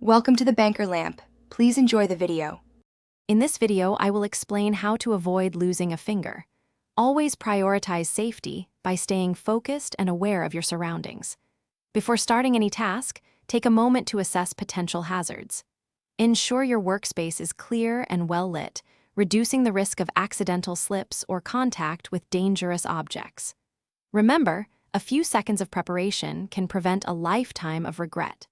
Welcome to the banker lamp. Please enjoy the video. In this video, I will explain how to avoid losing a finger. Always prioritize safety by staying focused and aware of your surroundings. Before starting any task, take a moment to assess potential hazards. Ensure your workspace is clear and well lit, reducing the risk of accidental slips or contact with dangerous objects. Remember, a few seconds of preparation can prevent a lifetime of regret.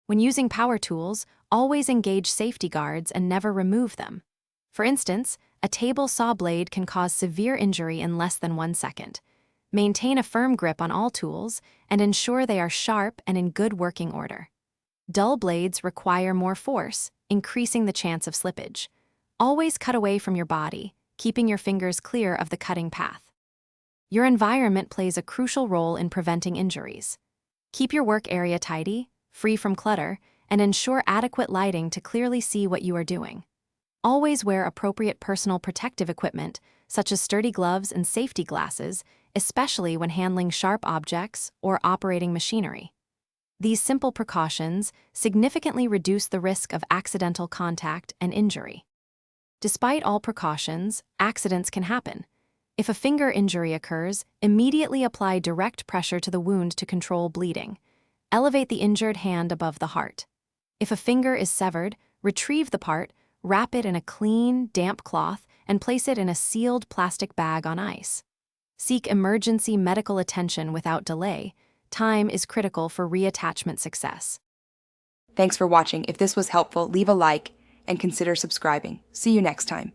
When using power tools, always engage safety guards and never remove them. For instance, a table saw blade can cause severe injury in less than 1 second. Maintain a firm grip on all tools and ensure they are sharp and in good working order. Dull blades require more force, increasing the chance of slippage. Always cut away from your body, keeping your fingers clear of the cutting path. Your environment plays a crucial role in preventing injuries. Keep your work area tidy, free from clutter, and ensure adequate lighting to clearly see what you are doing. Always wear appropriate personal protective equipment, such as sturdy gloves and safety glasses, especially when handling sharp objects or operating machinery. These simple precautions significantly reduce the risk of accidental contact and injury. Despite all precautions, accidents can happen. If a finger injury occurs, immediately apply direct pressure to the wound to control bleeding. Elevate the injured hand above the heart. If a finger is severed, retrieve the part, wrap it in a clean, damp cloth, and place it in a sealed plastic bag on ice. Seek emergency medical attention without delay. Time is critical for reattachment success. Thanks for watching. If this was helpful, leave a like and consider subscribing. See you next time.